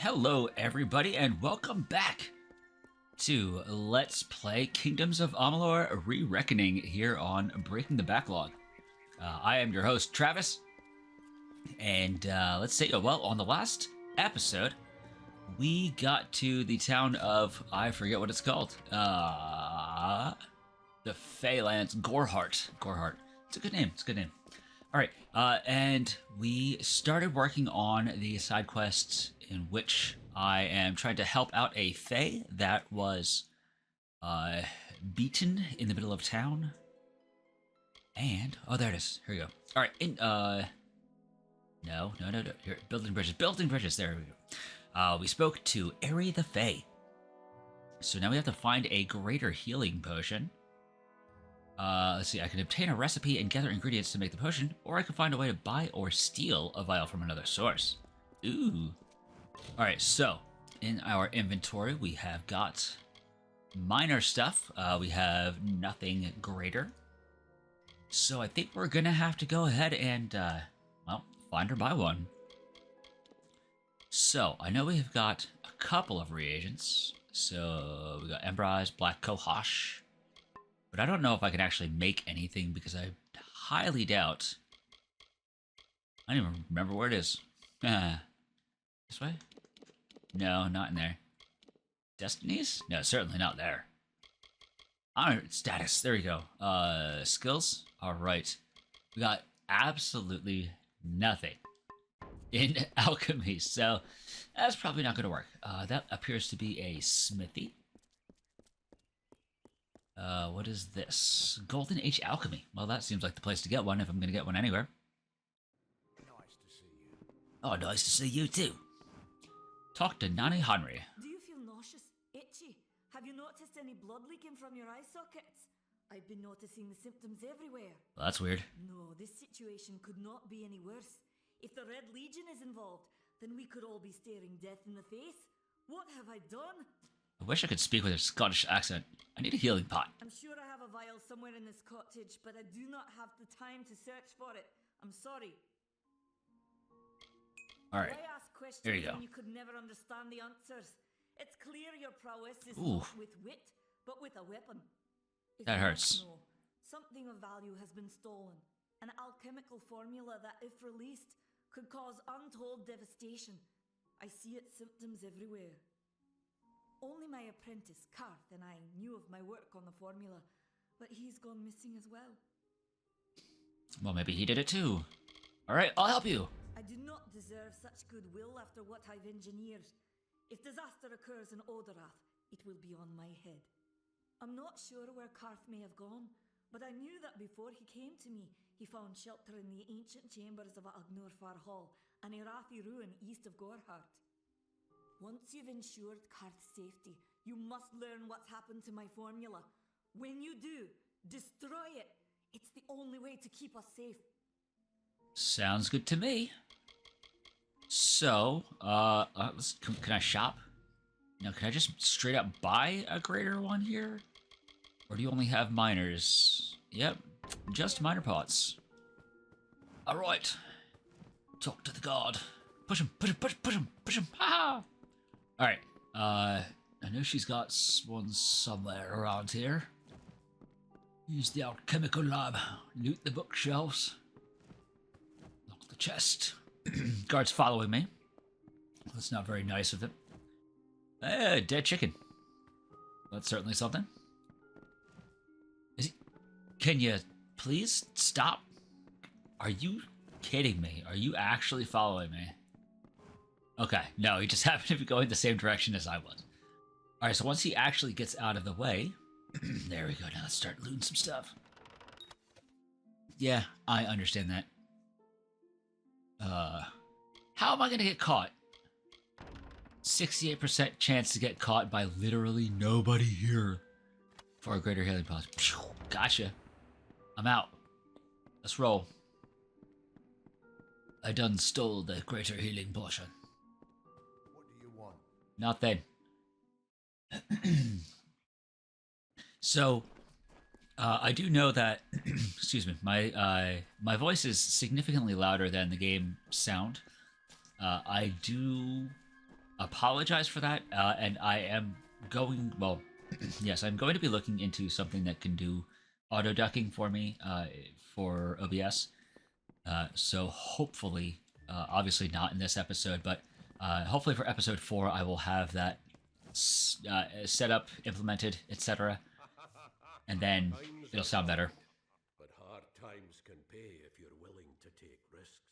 Hello, everybody, and welcome back to Let's Play Kingdoms of Amalur Re-Reckoning here on Breaking the Backlog. I am your host, Travis, and let's say, well, on the last episode, we got to the town of, I forget what it's called, the Phalanx, Gorhart. It's a good name, All right, and we started working on the side quests in which I am trying to help out a Fray that was beaten in the middle of town. And, oh, there it is. Here we go. All right, no. Here, building bridges. There we go. We spoke to Fray the Fray. So now we have to find a greater healing potion. Let's see, I can obtain a recipe and gather ingredients to make the potion, or I can find a way to buy or steal a vial from another source. Ooh. Alright, so, in our inventory, we have got minor stuff. We have nothing greater. So I think we're gonna have to go ahead and, well, find or buy one. So, I know we've got a couple of reagents. So, we got Embrise, Black Cohosh. But I don't know if I can actually make anything because I highly doubt. I don't even remember where it is. This way? No, not in there. Destinies? No, certainly not there. Honor status. There we go. Skills? Alright. We got absolutely nothing in alchemy, so that's probably not going to work. That appears to be a smithy. What is this? Golden Age Alchemy. Well, that seems like the place to get one if I'm going to get one anywhere. Nice to see you. Oh, nice to see you too. Talk to Nani Henry. Do you feel nauseous? Itchy? Have you noticed any blood leaking from your eye sockets? I've been noticing the symptoms everywhere. Well, that's weird. No, this situation could not be any worse. If the Red Legion is involved, then we could all be staring death in the face. What have I done? I wish I could speak with a Scottish accent. I need a healing pot. I'm sure I have a vial somewhere in this cottage, but I do not have the time to search for it. I'm sorry. Alright. Why ask questions There you go. when you could never understand the answers? It's clear your prowess is Ooh. not with wit, but with a weapon. If That you hurts. must know, something of value has been stolen. An alchemical formula that, if released, could cause untold devastation. I see its symptoms everywhere. Only my apprentice, Karth, and I knew of my work on the formula, but he's gone missing as well. Well, maybe he did it too. Alright, I'll help you. I do not deserve such goodwill after what I've engineered. If disaster occurs in Odorath, it will be on my head. I'm not sure where Karth may have gone, but I knew that before he came to me, he found shelter in the ancient chambers of Agnurfar Hall, an Irathi ruin east of Gorhart. Once you've ensured Karth's safety, you must learn what's happened to my formula. When you do, destroy it. It's the only way to keep us safe. Sounds good to me. So, can I shop? Now, can I just straight up buy a greater one here? Or do you only have minors? Yep, just minor pots. Alright. Talk to the guard. Push him. Ha! Alright, I know she's got one somewhere around here. Use the alchemical lab. Loot the bookshelves. Lock the chest. Guard's following me. That's not very nice of him. Dead chicken. That's certainly something. Is he... Can you please stop? Are you kidding me? Are you actually following me? Okay, no, he just happened to be going the same direction as I was. Alright, so once he actually gets out of the way... there we go, now let's start looting some stuff. Yeah, I understand that. How am I gonna get caught? 68% chance to get caught by literally nobody here. For a greater healing pot. Gotcha. I'm out. Let's roll. I done stole the greater healing potion. What do you want? Nothing. So, I do know that, excuse me, my voice is significantly louder than the game sound. I do apologize for that, and I am going, well, yes, I'm going to be looking into something that can do auto ducking for me for OBS. So hopefully, obviously not in this episode, but hopefully for episode 4, I will have that set up, implemented, etc. And then it'll sound better. But hard times can pay if you're willing to take risks.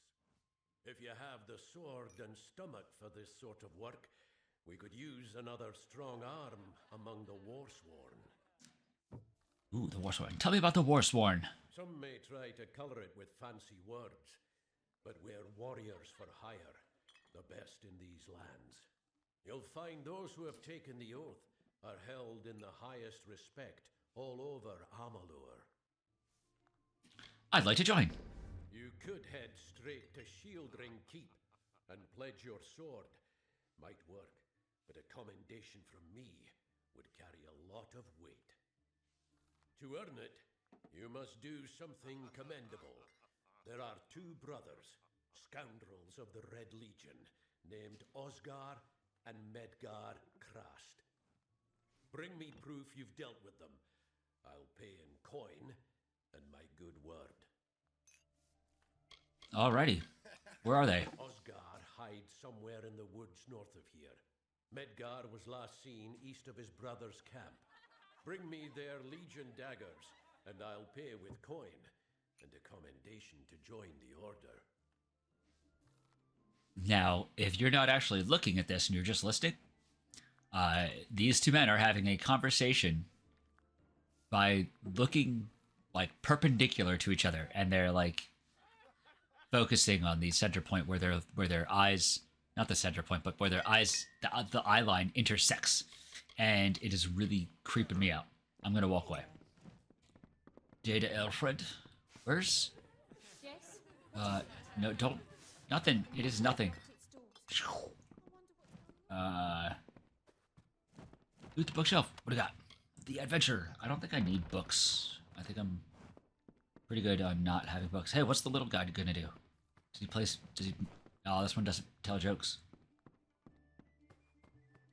If you have the sword and stomach for this sort of work, we could use another strong arm among the Warsworn. Ooh, the Warsworn. Tell me about the Warsworn. Some may try to color it with fancy words, but we're warriors for hire, the best in these lands. You'll find those who have taken the oath are held in the highest respect all over Amalur. I'd like to join. You could head straight to Shieldring Keep and pledge your sword. Might work, but a commendation from me would carry a lot of weight. To earn it, you must do something commendable. There are 2 brothers, scoundrels of the Red Legion, named Osgar and Medgar Krast. Bring me proof you've dealt with them. I'll pay in coin and my good word. Alrighty. Where are they? Osgar hides somewhere in the woods north of here. Medgar was last seen east of his brother's camp. Bring me their Legion daggers, and I'll pay with coin and a commendation to join the order. Now, if you're not actually looking at this and you're just listening, these 2 men are having a conversation by looking like perpendicular to each other, and they're like focusing on the center point where their eyes, not the center point, but where their eyes, the eye line intersects, and it is really creeping me out. I'm gonna walk away. Jada Elfred, where's? Yes. No, don't. Nothing. It is nothing. Loot the bookshelf. What do you got? The adventure. I don't think I need books. I think I'm pretty good on not having books. Hey, what's the little guy gonna do? Does he play? Does he? Oh, this one doesn't tell jokes.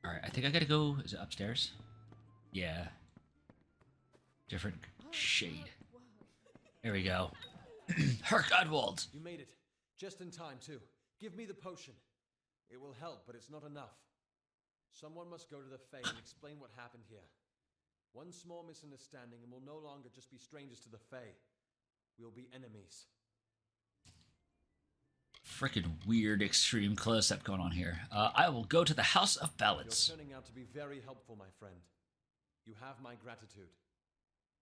All right, I think I gotta go. Is it upstairs? Yeah. Different shade. There we go. Herc Adwald. You made it. Just in time, too. Give me the potion. It will help, but it's not enough. Someone must go to the Fray and explain what happened here. One small misunderstanding and we'll no longer just be strangers to the Fray. We'll be enemies. Freaking weird extreme close-up going on here. I will go to the House of Ballads. You're turning out to be very helpful, my friend. You have my gratitude.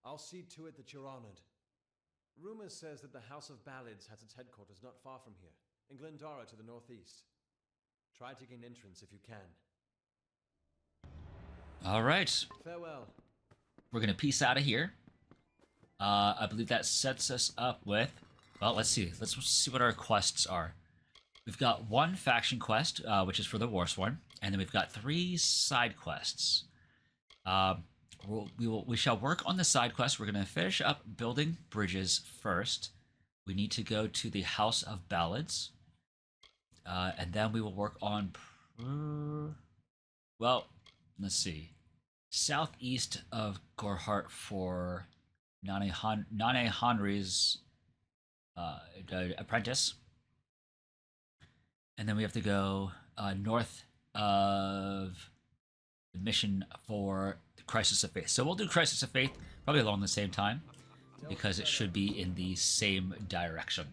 I'll see to it that you're honored. Rumor says that the House of Ballads has its headquarters not far from here, in Glendara to the northeast. Try to gain entrance if you can. All right. Farewell. We're going to peace out of here. I believe that sets us up with... Well, let's see. Let's see what our quests are. We've got 1 faction quest, which is for the Warsworn, and then we've got 3 side quests. We shall work on the side quest. We're going to finish up building bridges first. We need to go to the House of Ballads. And then we will work on... Well, let's see. Southeast of Gorhart for Nane Henry's apprentice. And then we have to go north of the mission for the Crisis of Faith. So we'll do Crisis of Faith probably along the same time, because it should be in the same direction.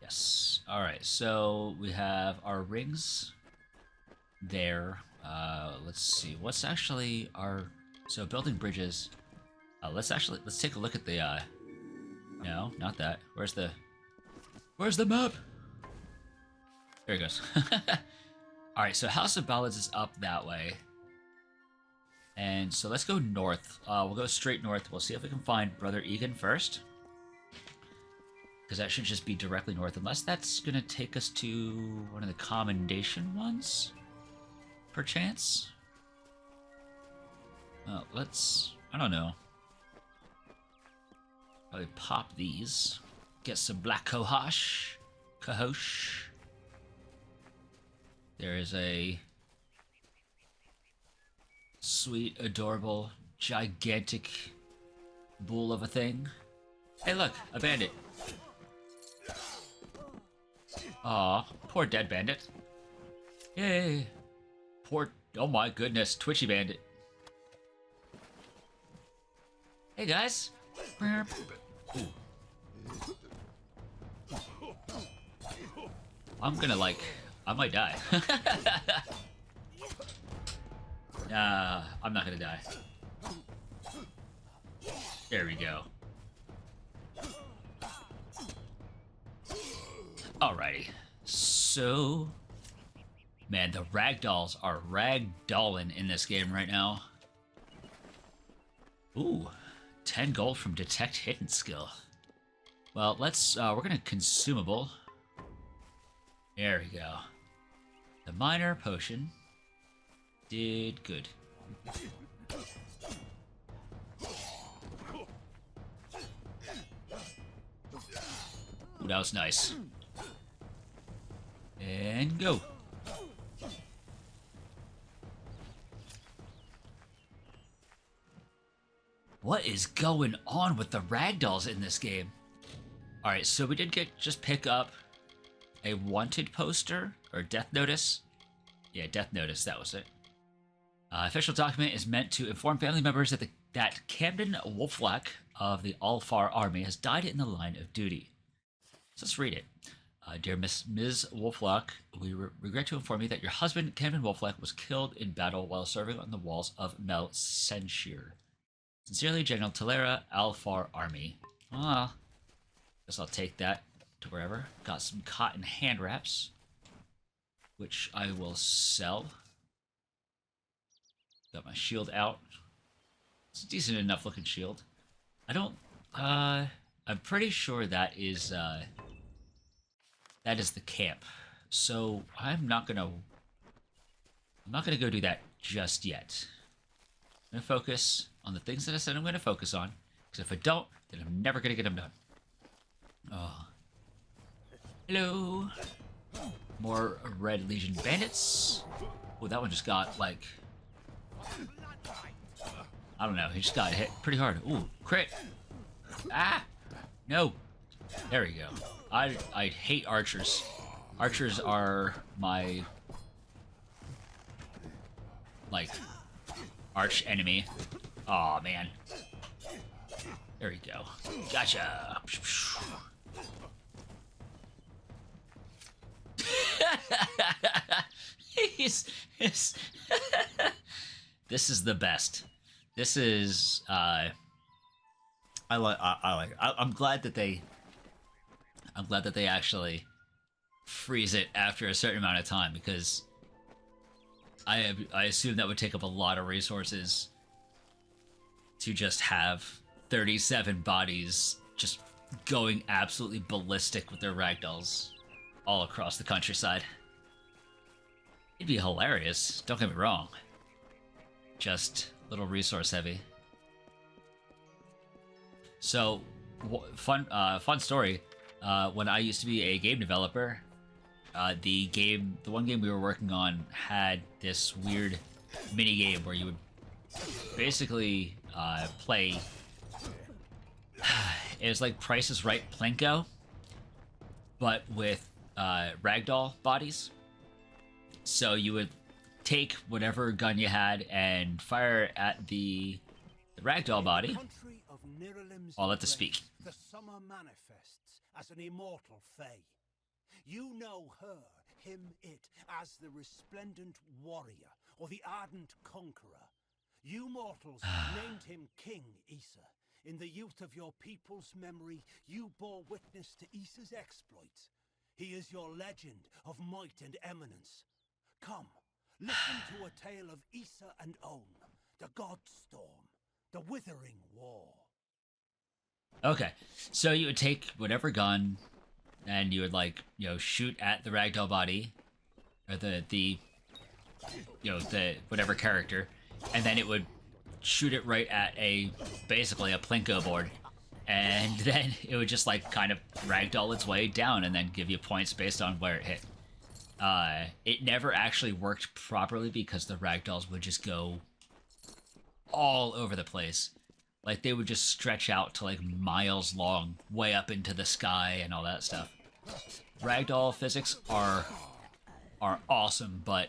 Yes. All right. So we have our rings there. Let's see. What's actually our... So building bridges. Let's take a look at the... No, not that. Where's the map? There it goes. All right. So House of Ballads is up that way. And so let's go north. We'll go straight north. We'll see if we can find Brother Egan first, because that should just be directly north, unless that's going to take us to one of the commendation ones, perchance. I don't know. Probably pop these. get some black cohosh. Cohosh. There is a sweet, adorable, gigantic bull of a thing. Hey, look, a bandit. Aw, poor dead bandit. Yay. Poor, oh my goodness, twitchy bandit. Hey guys. Ooh. I'm gonna like, I might die. Nah, I'm not gonna die. There we go. Alrighty. So, man, the ragdolls are ragdolling in this game right now. Ooh, 10 gold from Detect Hidden skill. Well, let's, we're gonna consumable. There we go. The minor potion did good. Ooh, that was nice. And go. What is going on with the ragdolls in this game? Alright, so we did just pick up a wanted poster, or death notice. Yeah, death notice, that was it. Official document is meant to inform family members that Camden Wolflack of the Alfar army has died in the line of duty. So let's read it. Dear Ms. Wolflack, we regret to inform you that your husband, Camden Wolflack, was killed in battle while serving on the walls of Mel Senshir. Sincerely, General Talera, Alfar Army. Ah, guess I'll take that to wherever. Got some cotton hand wraps, which I will sell. Got my shield out. It's a decent enough looking shield. I don't, I'm pretty sure that is the camp. So I'm not gonna go do that just yet. I'm gonna focus on the things that I said I'm gonna focus on, because if I don't, then I'm never gonna get them done. Oh. Hello. More Red Legion bandits. Oh, that one just got, like, I don't know, he just got hit pretty hard. Ooh, crit. Ah! No. There we go. I hate archers. Archers are my, like, arch enemy. Aw, man. There we go. Gotcha. This is the best. This is I'm glad that they actually freeze it after a certain amount of time, because I assume that would take up a lot of resources to just have 37 bodies just going absolutely ballistic with their ragdolls all across the countryside. It'd be hilarious, don't get me wrong. Just a little resource heavy. So, fun story. When I used to be a game developer, the one game we were working on had this weird mini game where you would basically play. It was like Price is Right Plinko, but with ragdoll bodies. So you would take whatever gun you had and fire at the ragdoll body. I'll let this speak. The summer manifests as an immortal Fay. You know her, him, it, as the resplendent warrior or the ardent conqueror. You mortals named him King Issa. In the youth of your people's memory, you bore witness to Issa's exploits. He is your legend of might and eminence. Come, listen to a tale of Issa and On, the God Storm, the Withering War. Okay, so you would take whatever gun, and you would, like, you know, shoot at the ragdoll body, or the whatever character, and then it would shoot it right at basically a plinko board, and then it would just like kind of ragdoll its way down and then give you points based on where it hit. It never actually worked properly because the ragdolls would just go all over the place. Like, they would just stretch out to like miles long, way up into the sky and all that stuff. Ragdoll physics are awesome, but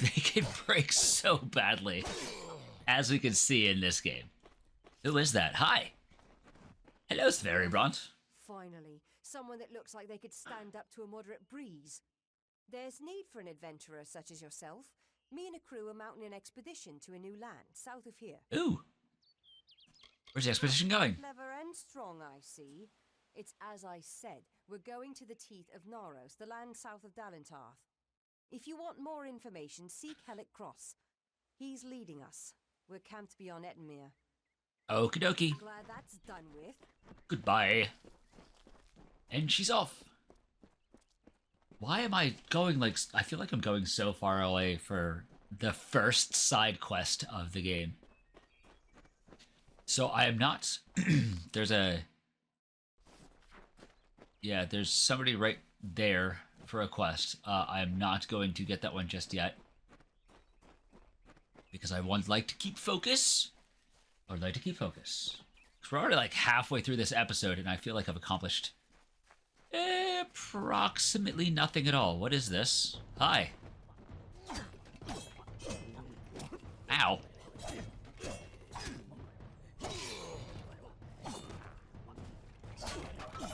they can break so badly, as we can see in this game. Who is that? Hi! Hello, Sveribron. Finally, someone that looks like they could stand up to a moderate breeze. There's need for an adventurer such as yourself. Me and a crew are mounting an expedition to a new land, south of here. Ooh! Where's the expedition going? Clever and strong, I see. It's as I said, we're going to the teeth of Naros, the land south of Dalentarth. If you want more information, seek Hellick Cross. He's leading us. We're camped beyond Ettenmere. Okie dokie. Glad that's done with. Goodbye. And she's off. Why am I going like... I feel like I'm going so far away for the first side quest of the game. So I am not... there's a... Yeah, there's somebody right there for a quest. I am not going to get that one just yet. Because I would like to keep focus. I would like to keep focus. Because we're already like halfway through this episode and I feel like I've accomplished approximately nothing at all. What is this? Hi. Ow.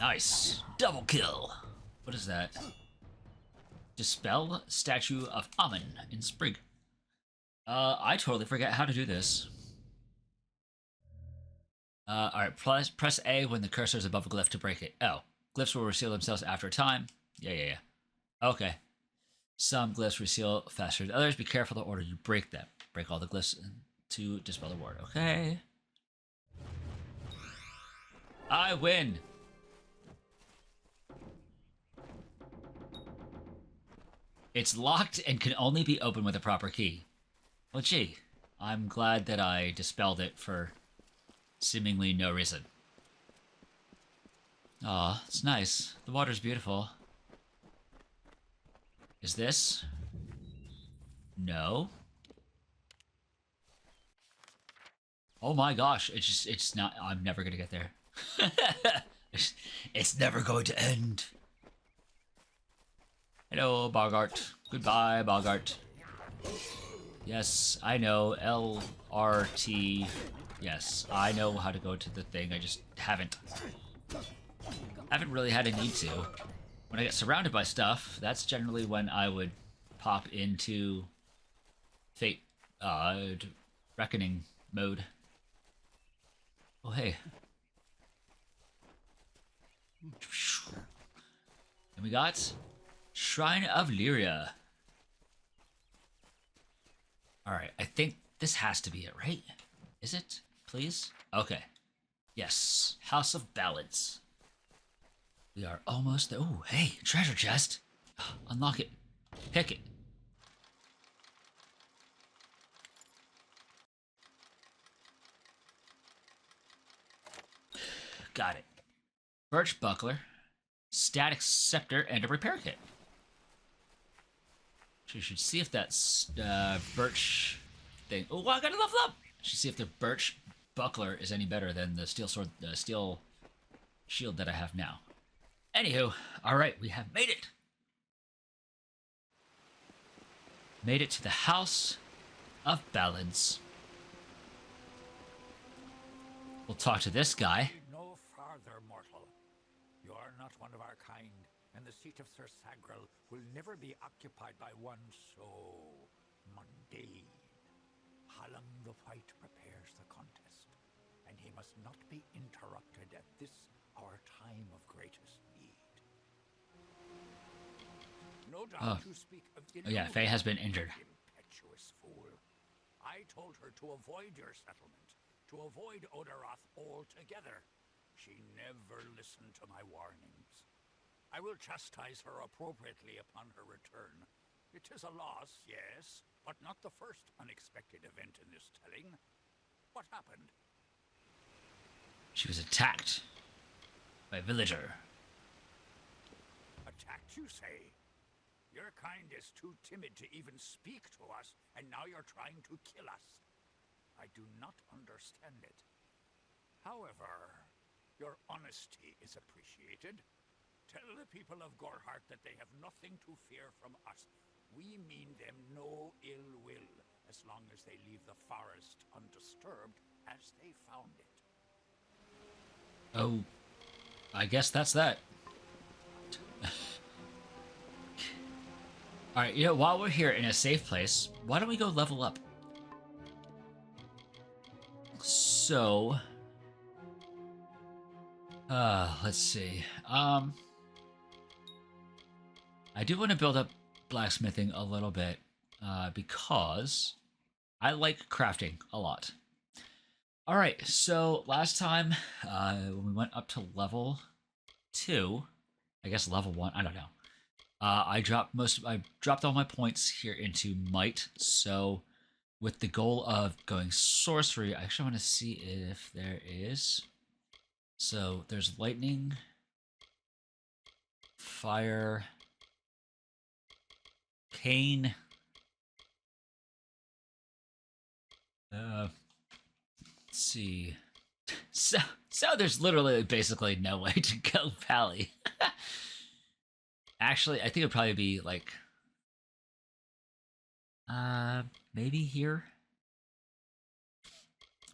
Nice. Double kill. What is that? Dispel Statue of Amun in Sprig. I totally forget how to do this. Alright, press A when the cursor is above a glyph to break it. Oh. Glyphs will reseal themselves after a time. Yeah. Okay. Some glyphs reseal faster than others. Be careful the order you break them. Break all the glyphs to dispel the ward. Okay. I win! It's locked and can only be opened with a proper key. Well, gee. I'm glad that I dispelled it for seemingly no reason. Aw, it's nice. The water's beautiful. Is this? No. Oh my gosh, it's not, I'm never gonna get there. It's never going to end. Hello, Bogart. Goodbye, Bogart. Yes, I know, LRT. Yes, I know how to go to the thing, I just haven't really had a need to. When I get surrounded by stuff, that's generally when I would pop into Fate, Reckoning mode. Oh, hey. And we got Shrine of Lyria. Alright, I think this has to be it, right? Is it? Please? Okay. Yes. House of Ballads. We are almost there. Oh, hey, treasure chest. Unlock it. Pick it. Got it. Birch buckler, static scepter, and a repair kit. So you should see if that's birch thing. Oh, I gotta level up. Should see if the birch buckler is any better than the steel sword, steel shield that I have now. Anywho, alright, we have made it! Made it to the House of Ballads. We'll talk to this guy. No farther, mortal. You are not one of our kind, and the seat of Sir Sagrel will never be occupied by one so mundane. Hallam the White prepares the contest, and he must not be interrupted at this our time of greatest need. No doubt you speak of yeah, Fray has been injured. Impetuous fool. I told her to avoid your settlement, to avoid Odorath altogether. She never listened to my warnings. I will chastise her appropriately upon her return. It is a loss, yes, but not the first unexpected event in this telling. What happened? She was attacked by a villager. Attacked, you say? Your kind is too timid to even speak to us, and now you're trying to kill us. I do not understand it. However, your honesty is appreciated. Tell the people of Gorhart that they have nothing to fear from us. We mean them no ill will, as long as they leave the forest undisturbed as they found it. Oh, I guess that's that. Alright, you know, while we're here in a safe place, why don't we go level up? So... let's see. I do want to build up blacksmithing a little bit, because I like crafting a lot. Alright, so last time, when we went up to level 2, I guess level 1, I don't know. I dropped all my points here into might, so with the goal of going sorcery, I actually want to see if there is. So there's lightning, fire, cane, let's see. So there's literally basically no way to go valley. Actually, I think it'd probably be like, maybe here.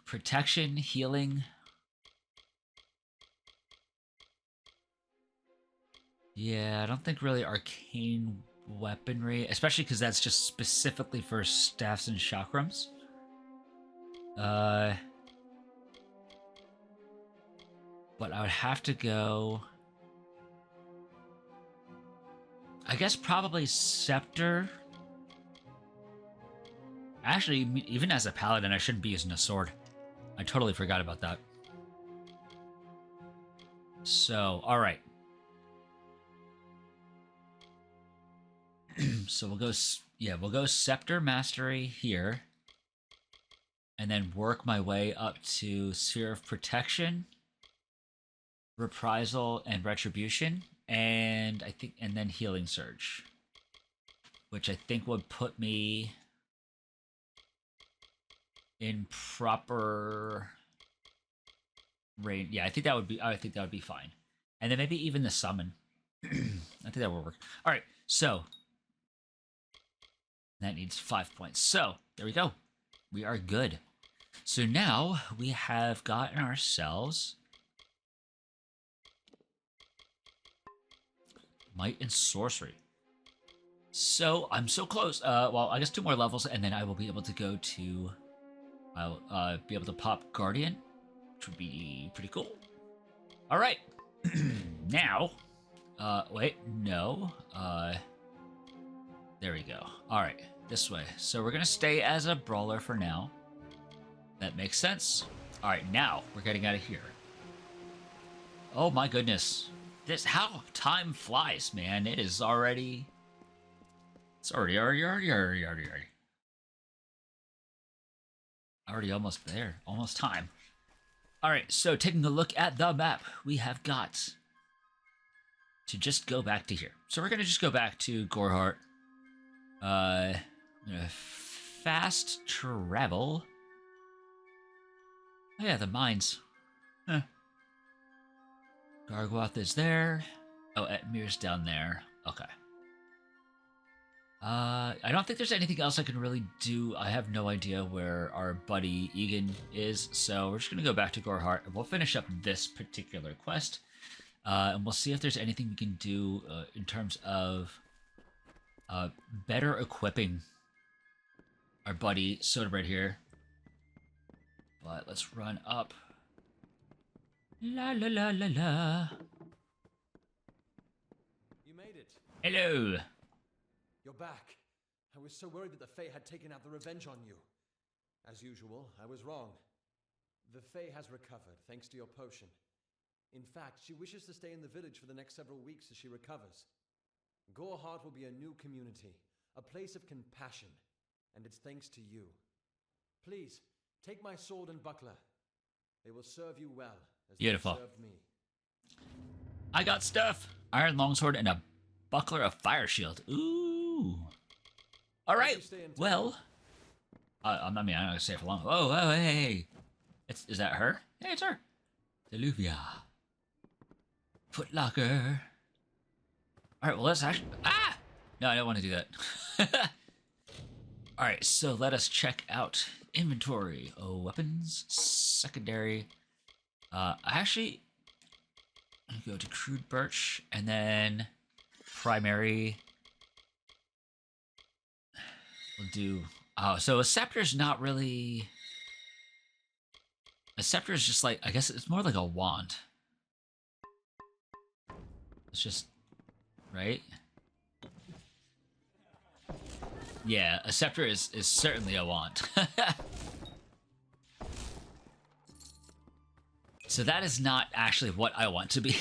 Protection, healing. Yeah, I don't think really arcane weaponry, especially because that's just specifically for staffs and chakrams. But I would have to go... I guess probably scepter. Actually, even as a paladin, I shouldn't be using a sword. I totally forgot about that. So, alright. So we'll go scepter mastery here. And then work my way up to sphere of protection, reprisal, and retribution. And then healing surge, which I think would put me in proper range. Yeah, I think that would be fine. And then maybe even the summon. I think that will work. All right, so that needs 5 points. So there we go. We are good. So now we have gotten ourselves might and sorcery. So I'm so close. Well, I guess 2 more levels, and then I will be able to go to. I'll be able to pop Guardian, which would be pretty cool. All right. Now, wait, no. There we go. All right, this way. So we're gonna stay as a brawler for now. That makes sense. All right, now we're getting out of here. Oh my goodness. How time flies, man. It's already almost there. Almost time. All right, so taking a look at the map, we have got to just go back to here. So we're going to just go back to Gorhart. I'm going to fast travel. Oh yeah, the mines. Huh. Gargwath is there. Oh, Etmir's down there. Okay. I don't think there's anything else I can really do. I have no idea where our buddy Egan is, so we're just gonna go back to Gorhart and we'll finish up this particular quest. And we'll see if there's anything we can do in terms of better equipping our buddy SodaXBread here. But let's run up. La la la la la. You made it. Hello. You're back. I was so worried that the Fae had taken out the revenge on you. As usual, I was wrong. The Fae has recovered, thanks to your potion. In fact, she wishes to stay in the village for the next several weeks as she recovers. Gorhart will be a new community, a place of compassion, and it's thanks to you. Please, take my sword and buckler. They will serve you well, as Beautiful. they served me. I got stuff. Iron longsword and a buckler of fire shield. Ooh. All right. Well, I mean, I'm not gonna stay for long. Oh, hey. Is that her? Hey, it's her. Deluvia. Footlocker. All right. Well, let's actually. Ah! No, I don't want to do that. All right. So let us check out inventory. Oh, weapons, secondary. Actually, I'm gonna go to crude birch and then primary. We'll do. Oh, so a scepter's not really. A scepter is just like, I guess it's more like a wand. It's just, right? Yeah, a scepter is certainly a wand. So that is not actually what I want to be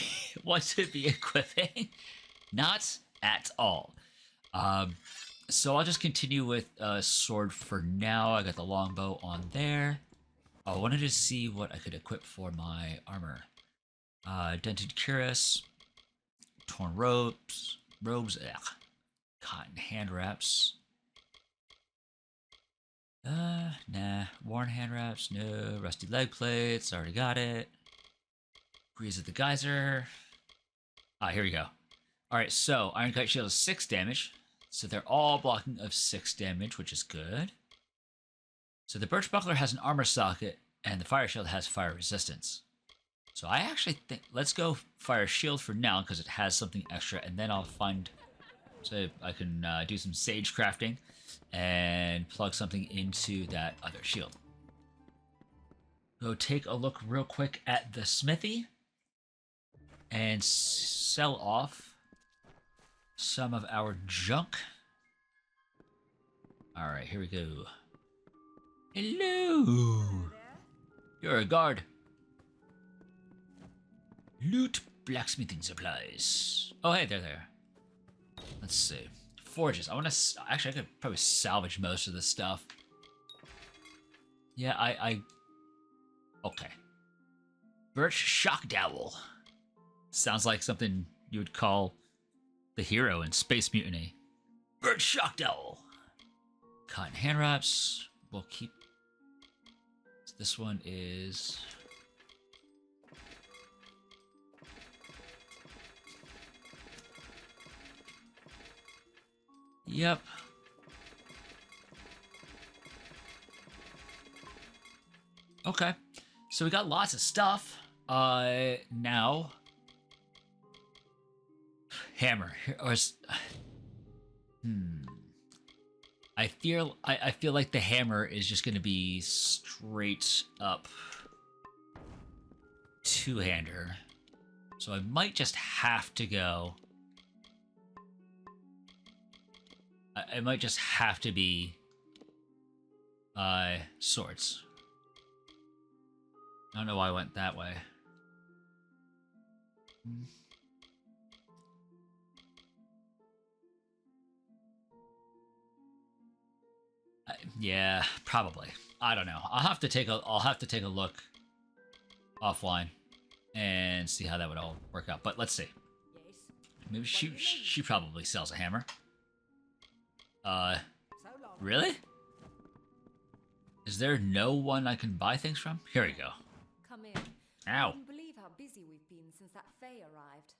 equipping. Not at all. So I'll just continue with sword for now. I got the longbow on there. I wanted to see what I could equip for my armor. Dented cuirass, torn robes, cotton hand wraps. Nah. Worn hand wraps, no. Rusty leg plates, already got it. Breeze of the Geyser. Here we go. Alright, so Iron Kite Shield is 6 damage. So they're all blocking of 6 damage, which is good. So the Birch Buckler has an armor socket, and the Fire Shield has fire resistance. So I actually think, let's go Fire Shield for now, because it has something extra, and then I'll find, so I can do some sage crafting, and plug something into that other shield. Go take a look real quick at the smithy, and sell off some of our junk. Alright, here we go. Hello! You're a guard. Loot blacksmithing supplies. Oh, hey, there. Let's see. Forges. I want to... Actually, I could probably salvage most of this stuff. Yeah, Okay. Birch Shock Dowel. Sounds like something you would call the hero in Space Mutiny. Birch Shock Dowel. Cotton hand wraps. We'll keep... This one is... Yep. Okay. So we got lots of stuff. Now... Hammer. I feel like the hammer is just going to be straight up two-hander. So I might just have to go... I might just have to be swords. I don't know why I went that way. Yeah, probably. I don't know. I'll have to take a look offline and see how that would all work out. But let's see. Maybe she probably sells a hammer. Really? Is there no one I can buy things from? Here we go. Come in. Ow. I can't believe how busy we've been since that Fray arrived.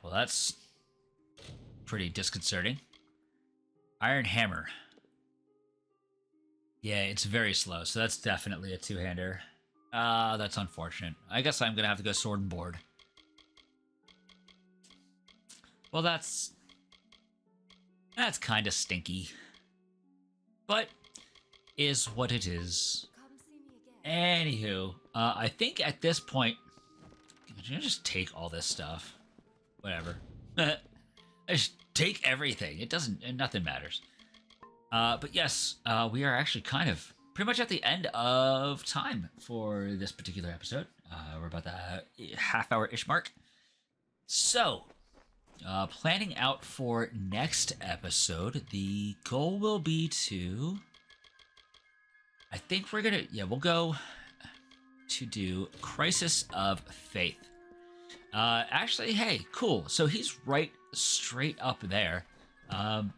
Well, that's pretty disconcerting. Iron hammer. Yeah, it's very slow, so that's definitely a two-hander. That's unfortunate. I guess I'm gonna have to go sword and board. Well, that's kind of stinky. But is what it is. Come see me again. Anywho, I think at this point, can I just take all this stuff? Whatever. I just take everything. Nothing matters. But yes, we are actually kind of pretty much at the end of time for this particular episode. We're about the half-hour-ish mark. So, planning out for next episode, the goal will be to... I think we're gonna... Yeah, we'll go to do Crisis of Faith. Actually, hey, cool. So he's right straight up there.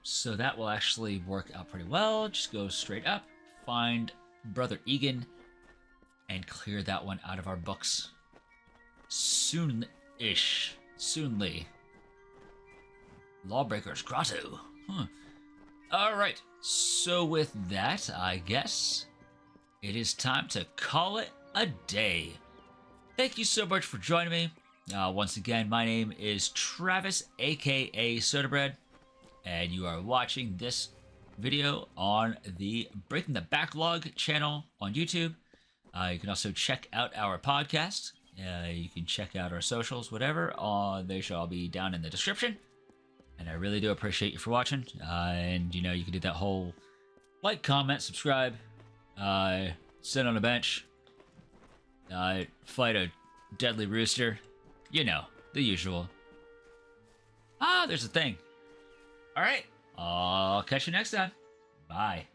So that will actually work out pretty well. Just go straight up, find Brother Egan, and clear that one out of our books. Soon-ish. Soonly. Lawbreaker's Grotto. Huh. Alright, so with that, I guess it is time to call it a day. Thank you so much for joining me. Once again, my name is Travis, aka SodaXBread, and you are watching this video on the Breaking the Backlog channel on YouTube. You can also check out our podcast. You can check out our socials, whatever. They shall all be down in the description. And I really do appreciate you for watching. And, you know, you can do that whole like, comment, subscribe, sit on a bench, fight a deadly rooster. You know, the usual. There's a thing. All right. I'll catch you next time. Bye.